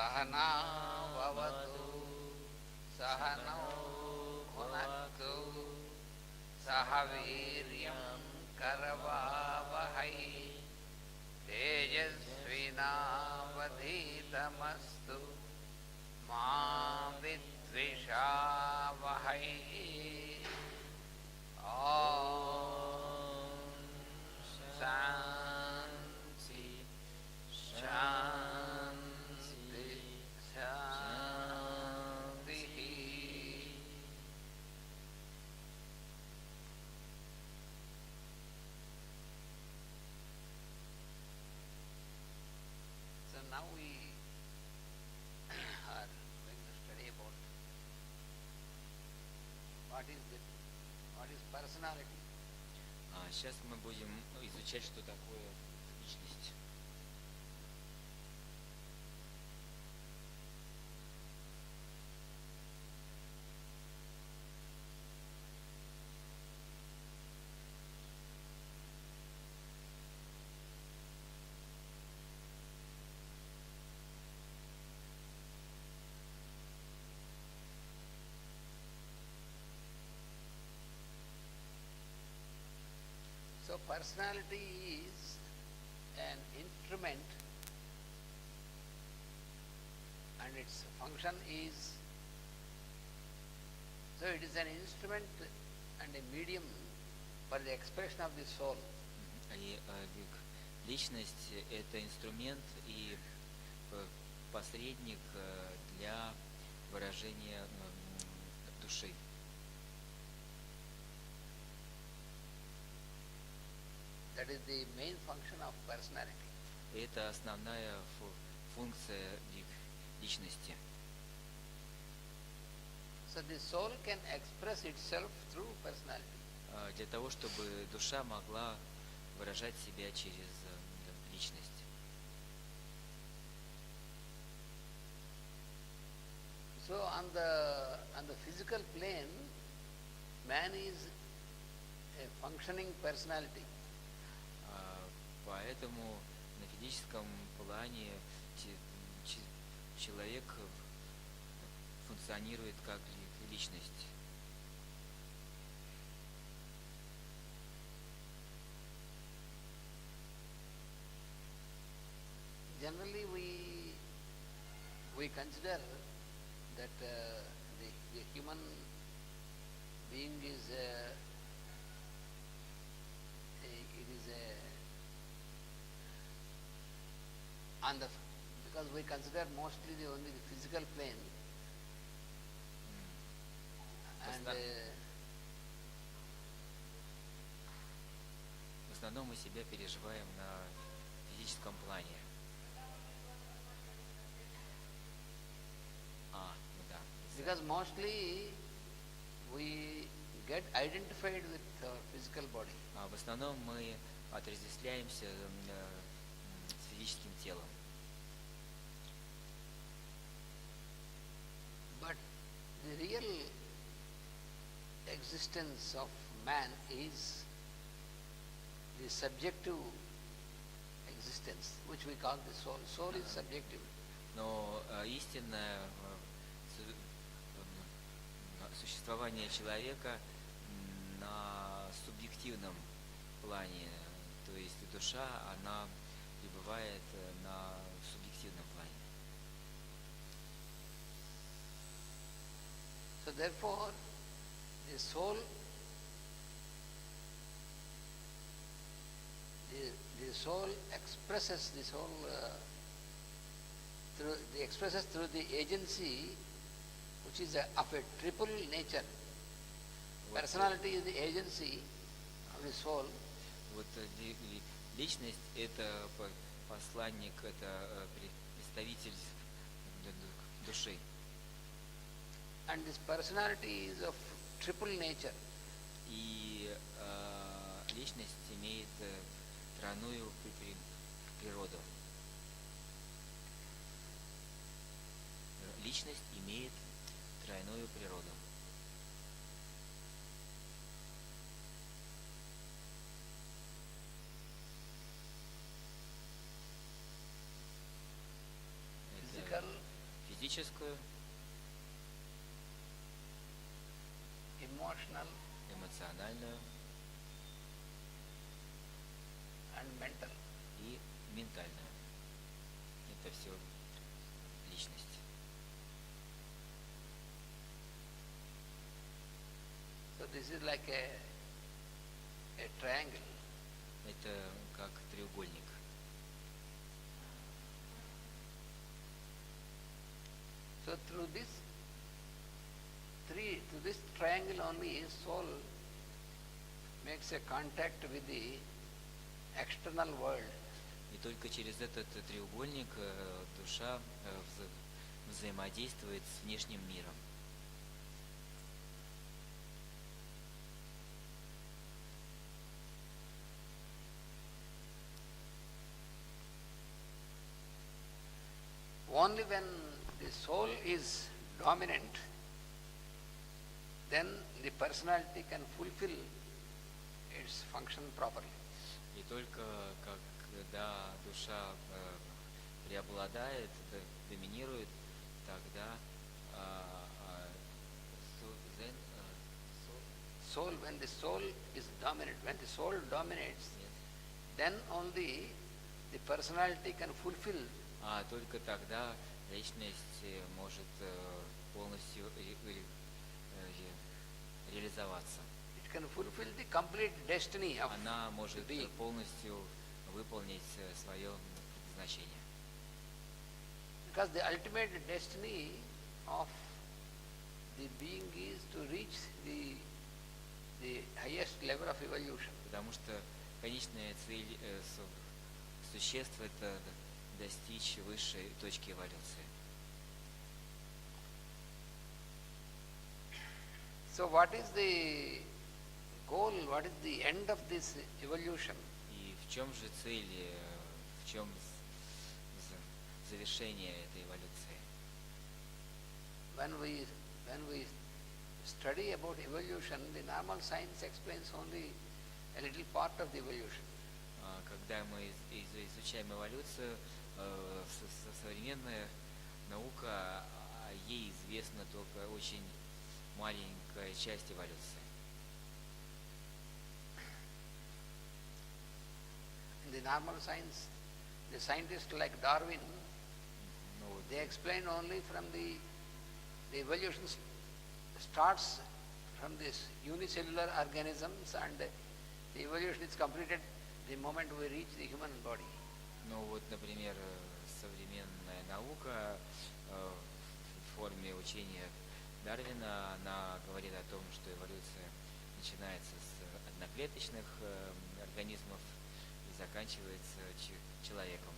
सहना भवतु सहनौ भुनक्तु सह वीर्यं करवावहै तेजस्विनावधीतमस्तु मा विद्विषावहै ॐ शान्ति शान्ति शान्तिः. So now we are going to study about what is personality. Сейчас мы будем изучать, что такое личность. So personality is an instrument and its function is, so it is an instrument and a medium for the expression of the soul. И личность – это инструмент и посредник для выражения души. That is the main function of personality. Это основная функция личности. So the soul can express itself through personality. Для того, чтобы душа могла выражать себя через личность. So on the physical plane, man is a functioning personality. Поэтому на физическом плане человек функционирует как личность. Generally, we consider that the human being is because we consider mostly only the physical plane, and в основном мы себя переживаем на физическом плане. Because mostly we get identified with our physical body. В основном мы отождествляемся с физическим телом. But the real existence of man is the subjective existence, which we call the soul. Soul is subjective. Но истинное существование человека на субъективном плане, то есть душа, она пребывает на субъективном плане. So therefore, the soul, the soul expresses through the agency, which is of a triple nature. Personality is the agency of the soul. Вот личность – это посланник, это представитель души. And this personality is of triple nature. И личность имеет тройную природу. Личность имеет тройную природу. Physical, физическую, emotional, эмоциональную and mental. и ментальную. Это все личность. So this is like a triangle. Это как треугольник. So through this triangle only, soul makes a contact with the external world. И только через этот треугольник душа взаимодействует с внешним миром. Only when the soul is dominant, then the personality can fulfill its function properly. И только когда душа преобладает, доминирует, тогда When the soul is dominant, when the soul dominates, then only the personality can fulfill. А только тогда личность может полностью реализоваться. It can fulfill the complete destiny of Она the может being. полностью выполнить свое предназначение. Because the ultimate destiny of the being is to reach the highest level of evolution. Потому что конечная цель существ – это достичь высшей точки эволюции. So what is the goal, what is the end of this evolution? И в чем же цель, в чем завершение этой эволюции? When we study about evolution, the normal science explains only a little part of the evolution. Когда мы изучаем эволюцию, современная наука, ей известна только очень маленькая часть эволюции. In the normal science, the scientists like Darwin, they explain only from the evolution starts from this unicellular organisms and the evolution is completed the moment we reach the human body. Ну вот, например, современная наука в форме учения Дарвина, она говорит о том, что эволюция начинается с одноклеточных организмов и заканчивается человеком.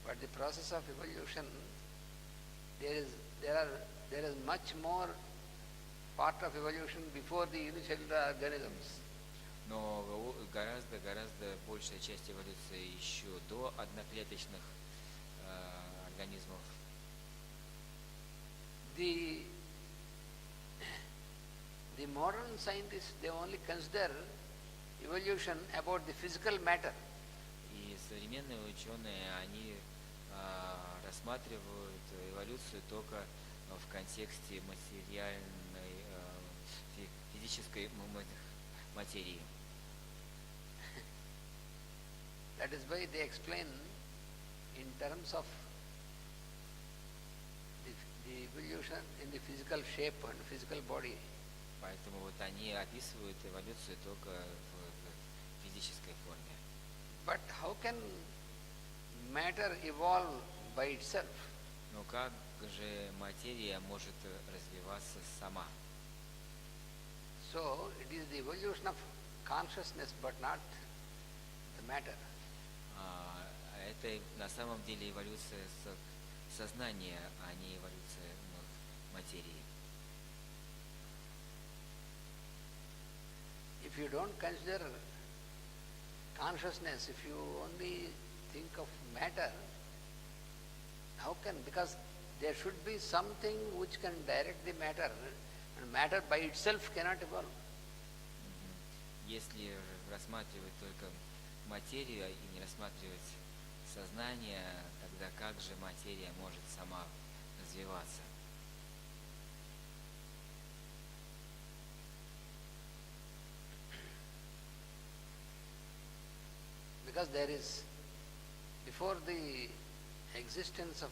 But the process of evolution, there is much more part of evolution before the unicellular organisms. Но гораздо большая часть эволюции еще до одноклеточных организмов. The modern scientists, they only consider evolution about the physical matter. И современные ученые, они рассматривают эволюцию только в контексте материальной, физической материи. That is why they explain in terms of the evolution in the physical shape and physical body. Поэтому вот они описывают эволюцию только в физической форме. But how can matter evolve by itself? Но как же материя может развиваться сама? So it is the evolution of consciousness, but not the matter. Это на самом деле эволюция сознания, а не эволюция материи. If you don't consider consciousness, if you only think of matter, how can, because there should be something which can direct the matter, and matter by itself cannot evolve. Если рассматривать только материю и не рассматривать сознание, тогда как же материя может сама развиваться. Because there is, before the existence of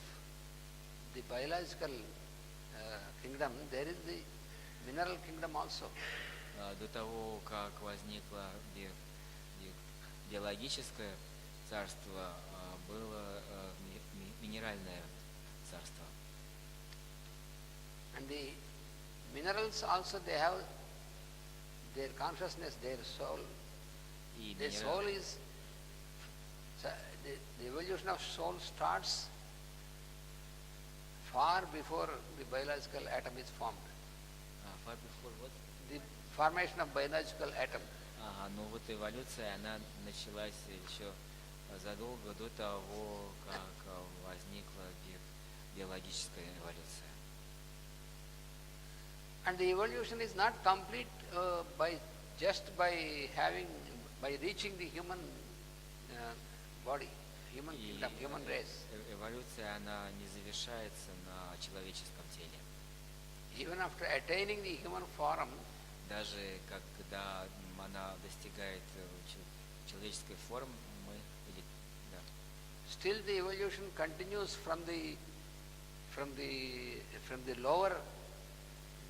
the biological kingdom, there is the mineral kingdom also. До того, как возникло биологическое царство, было минеральное царство. And the minerals also, they have their consciousness, their soul. И The soul is, the evolution of soul starts far before the biological atom is formed. Far before what? The formation of biological atom. Ну вот эволюция, она началась еще задолго до того, как возникла биологическая эволюция. And the evolution is not complete by reaching the human body, human kingdom, human race. Эволюция, она не завершается на человеческом теле. Even after attaining the human form, Даже когда она достигает человеческой формы, still the evolution continues from the lower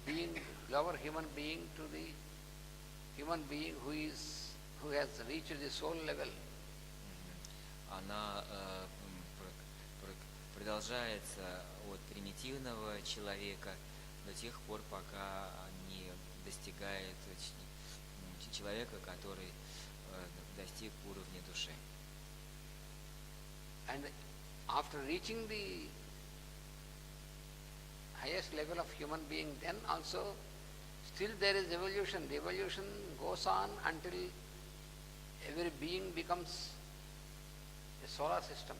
being, lower human being to the human being who has reached the soul level. она продолжается от примитивного человека до тех пор, пока не достигает человека, который достиг уровня души. And after reaching the highest level of human being, then also still there is evolution. The evolution goes on until every being becomes a solar system.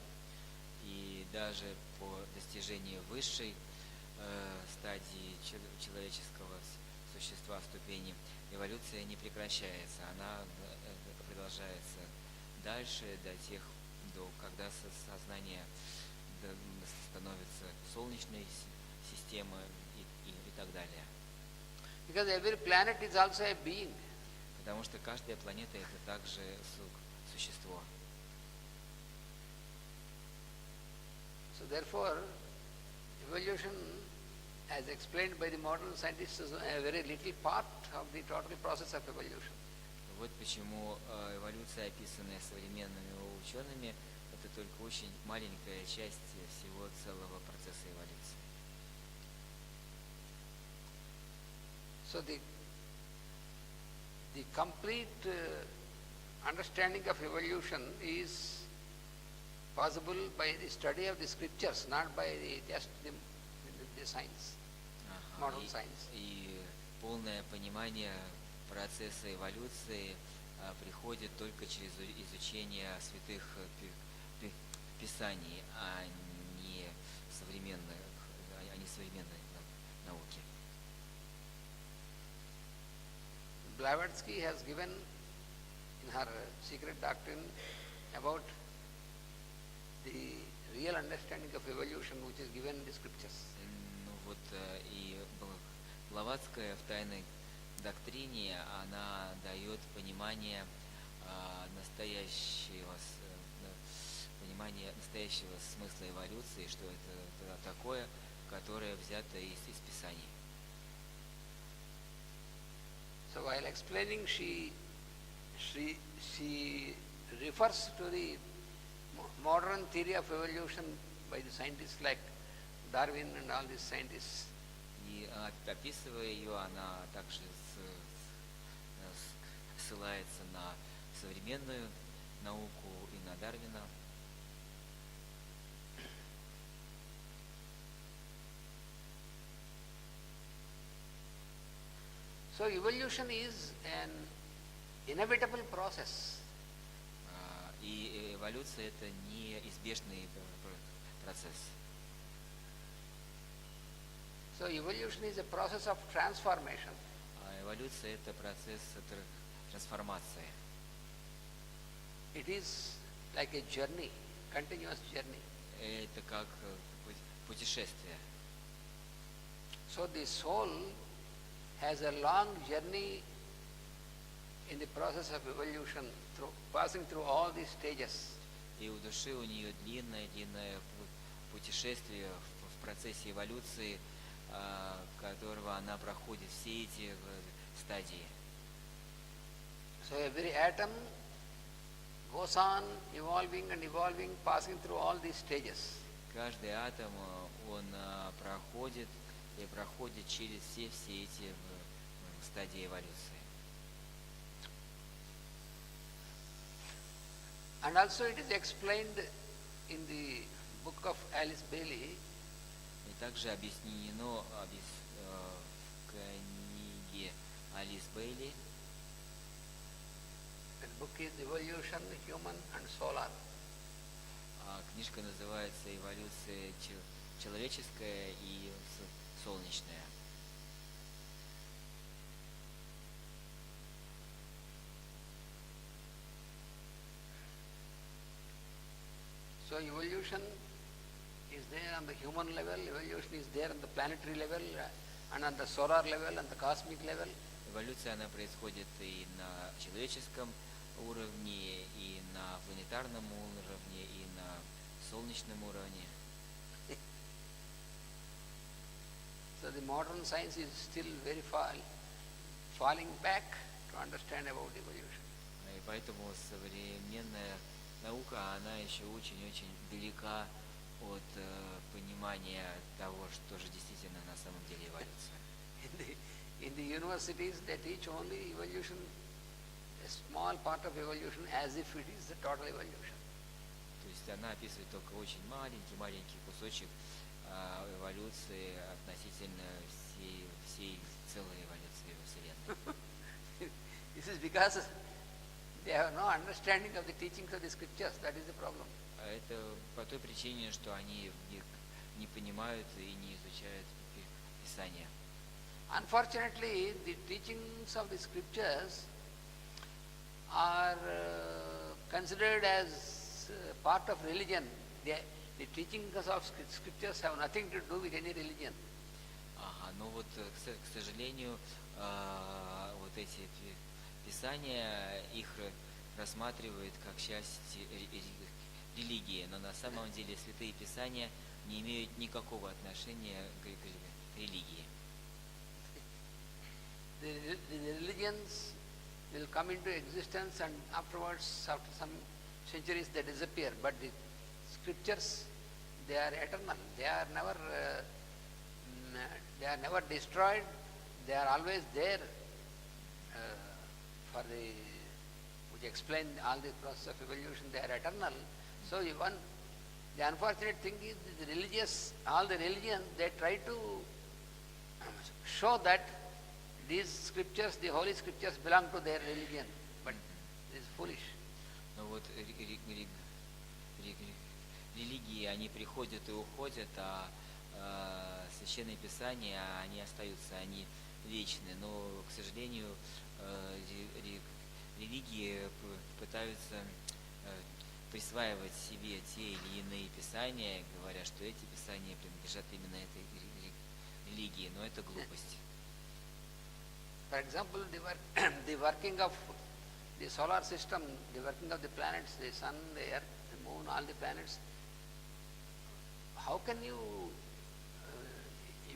И даже по достижении высшей стадии человеческого существа, ступени, эволюция не прекращается. Она продолжается дальше когда сознание становится солнечной системой и так далее. Because every planet is also a being. Потому что каждая планета это также существо. So therefore, evolution, as explained by the modern scientists, is a very little part of the total process of evolution. Вот почему эволюция, описанная современными учеными, это только очень маленькая часть всего целого процесса эволюции. So the complete understanding of evolution is possible by the study of the scriptures, not by just the science, modern science. И полное понимание процесса эволюции приходит только через изучение святых писаний, а не современной науки. Blavatsky has given in her secret doctrine about the real understanding of evolution which is given in the scriptures. Ну вот и Блаватская в тайной доктрине, она дает понимание настоящего смысла эволюции, что это такое, которое взято из Писаний. So while explaining, she refers to the modern theory of evolution by the scientists like Darwin and all these scientists. И описывая ее, она также ссылается на современную науку и на Дарвина. So evolution is an inevitable process. И эволюция это неизбежный процесс. So evolution is a process of transformation. Эволюция это процесс трансформации. It is like a journey, continuous journey. Это как путешествие. So the soul has a long journey in the process of evolution, passing through all these stages. И у души у нее длинное путешествие в процессе эволюции, которого она проходит все эти стадии. So every atom goes on evolving and evolving, passing through all these stages. Каждый атом, он проходит через все эти стадии эволюции. And also it is explained in the book of Alice Bailey, И также объяснено в книге Алис Бейли. that book is Evolution, Human and Solar. Книжка называется «Эволюция человеческая и солнечная». So evolution is there on the human level, evolution is there on the planetary level, and on the solar level and the cosmic level. Эволюция, она происходит и на человеческом уровне, и на планетарном уровне, и на солнечном уровне. So the modern science is still very falling back to understand about evolution. И поэтому современная наука, она еще очень-очень далека от понимания того, что же действительно на самом деле эволюция. In the universities, they teach only evolution, a small part of evolution, as if it is the total evolution. То есть она описывает только очень маленький кусочек эволюции относительно всей целой эволюции Вселенной. This is because they have no understanding of the teachings of the scriptures. That is the problem. Это по той причине, что они не понимают и не изучают Писание. Unfortunately, the teachings of the scriptures are considered as part of religion. The teachings of scriptures have nothing to do with any religion. Но вот, к сожалению, вот эти Писания, их рассматривают как часть религии, но на самом деле святые Писания не имеют никакого отношения к религии. The religions will come into existence and afterwards, after some centuries, they disappear. But the scriptures, they are eternal. They are never destroyed. They are always there which explain all the process of evolution. They are eternal. So the unfortunate thing is all the religions, they try to show that these scriptures, the holy scriptures, belong to their religion, but it is foolish. Но вот религии, они приходят и уходят, а священные писания, они остаются, они вечны. Но, к сожалению, религии пытаются присваивать себе те или иные писания, говоря, что эти писания принадлежат именно этой религии, но это глупость. For example, the working of the solar system, the working of the planets, the sun, the earth, the moon, all the planets, how can you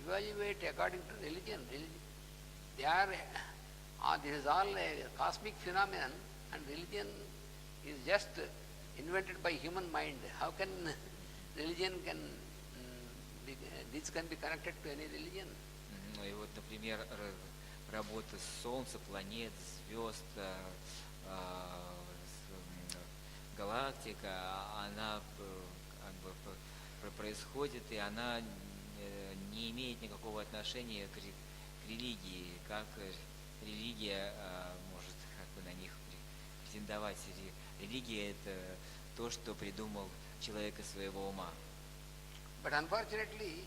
evaluate according to religion? This is all a cosmic phenomenon, and religion is just invented by human mind. How can religion this can be connected to any religion? Ну и вот, например, работа Солнца, планет, звезд, галактика, она как бы происходит, и она не имеет никакого отношения к религии, как религия может как бы на них претендовать. Религия – это то, что придумал человек из своего ума. But unfortunately,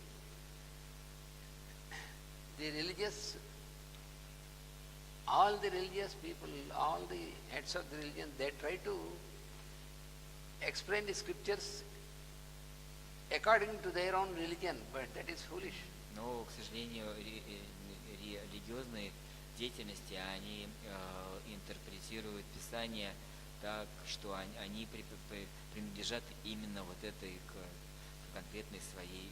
all the religious people, all the heads of the religion, they try to explain the scriptures according to their own religion, but that is foolish. Но, к сожалению, религиозные деятельности, они интерпретируют Писание так, что они принадлежат именно вот этой конкретной своей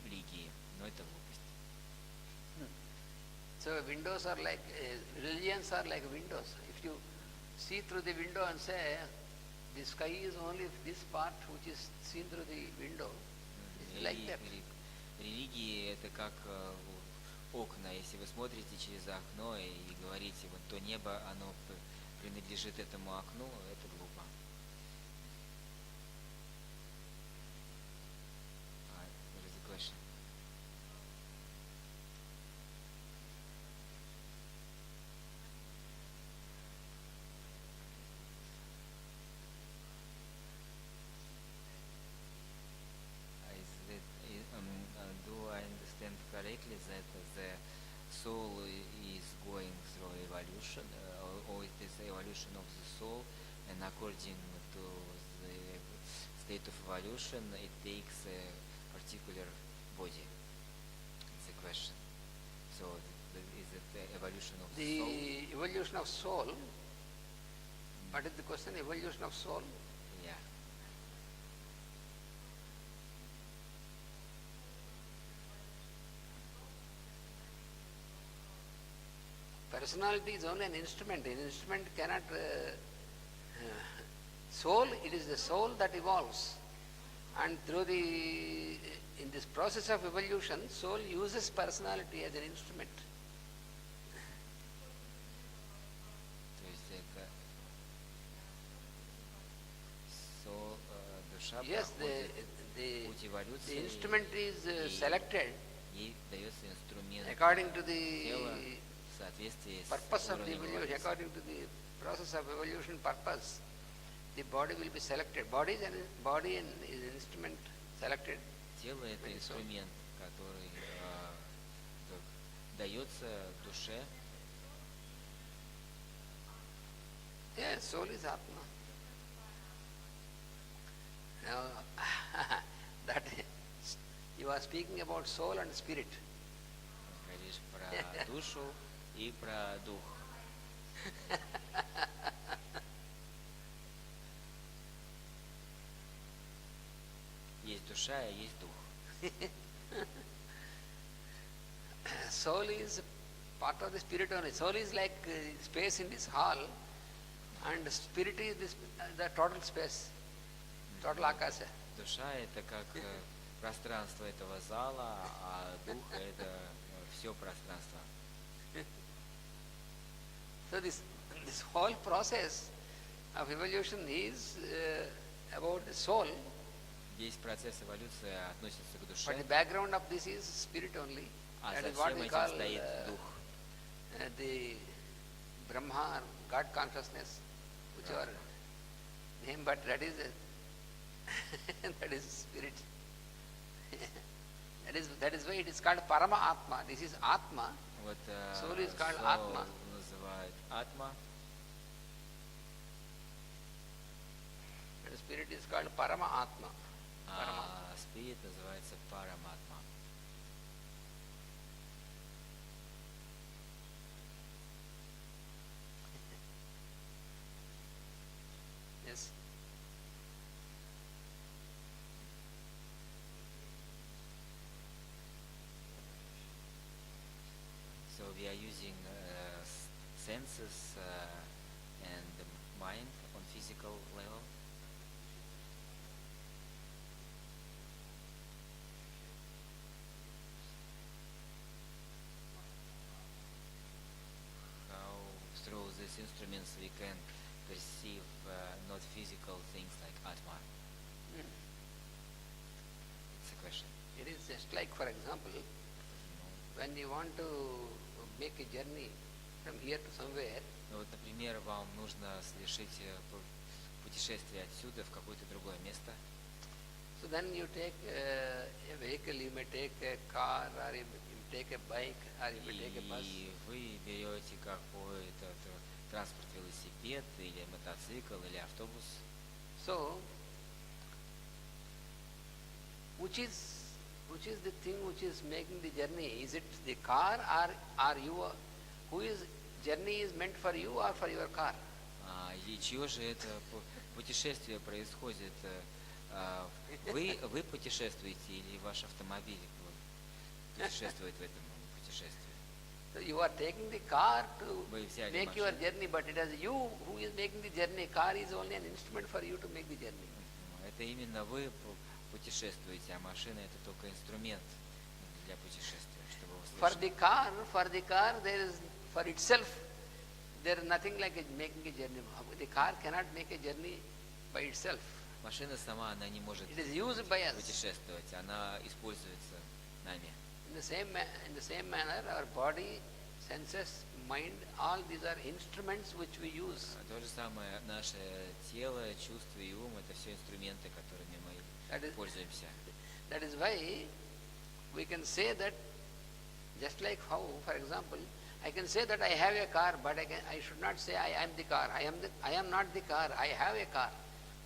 религии. Но это глупость. So windows are like, religions are like windows. If you see through the window and say, the sky is only this part which is seen through the window, it's like that. Религии это как окна. Если вы смотрите через окно и говорите, вот то небо, оно принадлежит этому окну, это глупо. There is a question. Do I understand correctly that the soul is going through evolution, or it is evolution of the soul, and according to the state of evolution, it takes a particular body? It's a question. So, is it the evolution of the soul? The evolution of soul, what is the question? Evolution of soul? Yeah. Personality is only an instrument. An instrument cannot... soul, it is the soul that evolves. And through in this process of evolution, soul uses personality as an instrument. То есть это душа Yes, проходит путь the эволюции, instrument is и selected ей дается инструмент according to тела the в соответствии purpose с of the уровнем evolution, эволюции. according to the process of evolution purpose. The body will be selected. Body is an instrument selected. Тело это by the soul. инструмент, который дается душе. Yes, soul is Atma. Now, that you are speaking about soul and spirit. Говоришь про душу и про дух. Есть душа и есть дух. Soul is part of the spirit only. Soul is like space in this hall, and spirit is the total space, total akasha. Душа это как пространство этого зала, а дух это все пространство. So this whole process of evolution is about the soul, Весь процесс эволюции относится к but душе, the background of this is spirit only. а That за is what всем we этим call стоит дух. the Brahma, or God consciousness, whichever name, but that is that is spirit. that is why it is called Parama Atma. This is Atma. Вот Soul is called soul Atma. называют атма, And spirit is called Parama Atma. Parama. а спирит называется параматма. Yes. So we are using senses and the mind on physical level. How through these instruments we can perceive not physical things like atma. Mm. It's a question. It is just like, for example, when you want to make a journey from here to somewhere, Ну вот, например, вам нужно совершить путешествие отсюда в какое-то другое место. so then you take a vehicle, you may take a car, or you may take a bike, or you may take a bus. И вы берете какой-то транспорт, велосипед, или мотоцикл, или автобус. So, which is the thing which is making the journey? Is it the car or you? Who is journey is meant for you or for your car? И чье же это путешествие происходит? Вы путешествуете или ваш автомобиль путешествует в этом путешествии? So you are taking the car to Вы взяли make your машину. journey, but it is you who is making the journey. Car is only an instrument for you to make the journey. Это именно вы путешествуете, а машина это только инструмент для путешествия, чтобы вы For слышали. the car, there is for itself there is nothing like making a journey. The car cannot make a journey by itself. Машина сама, она не может It is used by us. путешествовать, она используется нами. In the same manner, our body, senses, mind, all these are instruments which we use. То же самое наше тело, чувства и ум, это все инструменты, которыми That мы is- пользуемся. That is why we can say that, just like how, for example, I can say that I have a car, but I should not say I am the car. I am not the car. I have a car.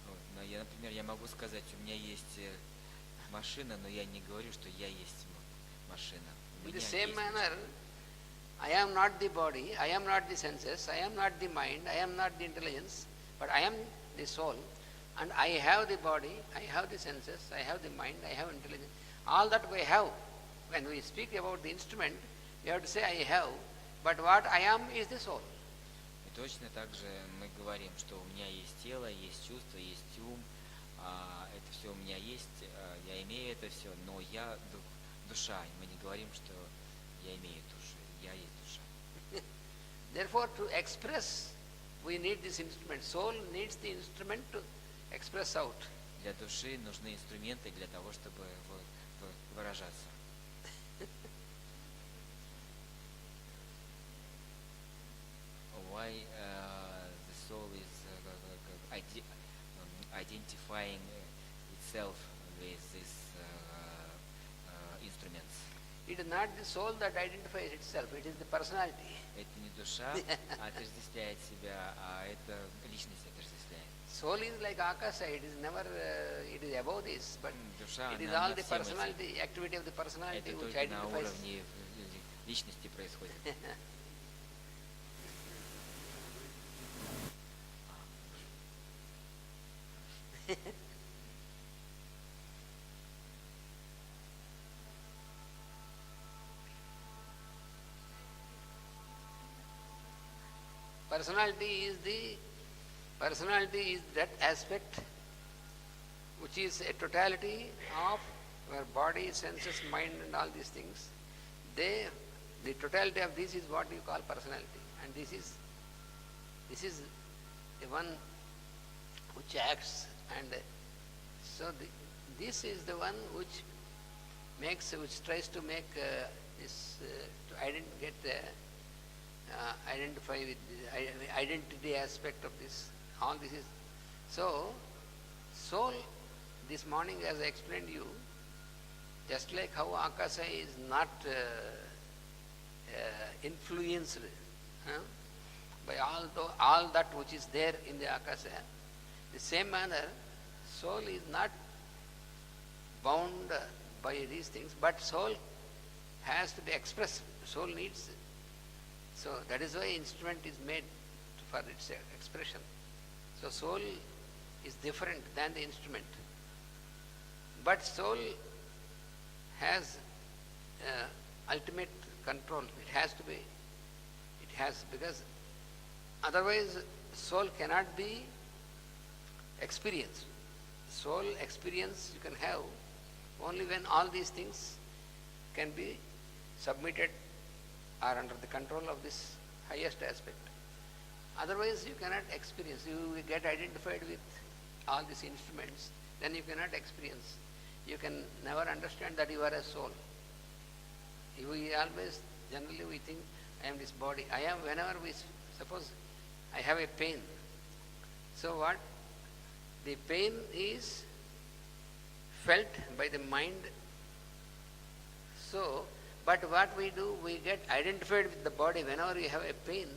Вот, но например, я могу сказать, у меня есть машина, но я не говорю, что я есть машина. У In меня the same есть manner, I am not the body, I am not the senses, I am not the mind, I am not the intelligence, but I am the soul, and I have the body, I have the senses, I have the mind, I have intelligence. All that we have. When we speak about the instrument, we have to say I have, but what I am is the soul. И точно так же мы говорим, что у меня есть тело, есть чувство, есть ум, это все у меня есть, я имею это все, но я душа. И мы не говорим, что я имею душу, я есть душа. Therefore, to express, we need this instrument. Soul needs the instrument to express out. Для души нужны инструменты для того, чтобы выражаться. Why the soul is identifying itself with these instruments? It is not the soul that identifies itself, it is the personality. Это не душа отождествляет себя, а это личность отождествляет. Soul is like akasa, it is never, it is above this, but Душа, it is она all над the всем этим. personality, activity of the personality Это which только на identifies. уровне личности происходит. Personality is that aspect which is a totality of our body, senses, mind and all these things. The totality of this is what you call personality, and this is the one which acts, and so this is the one which tries to make this to identify with the identity aspect of this. All this is so. Soul, this morning, as I explained you, just like how akasa is not influenced by all that which is there in the akasa, the same manner, soul is not bound by these things, but soul has to be expressed. Soul needs. So that is why instrument is made for its expression. So soul is different than the instrument. But soul has ultimate control. It has to be. Because otherwise soul cannot be experienced. Soul experience you can have only when all these things can be submitted or under the control of this highest aspect. Otherwise you cannot experience. You get identified with all these instruments, then you cannot experience. You can never understand that you are a soul. Generally we think, I am this body. I am, whenever we, suppose I have a pain. So what? The pain is felt by the mind. So, but what we do, we get identified with the body. Whenever we have a pain,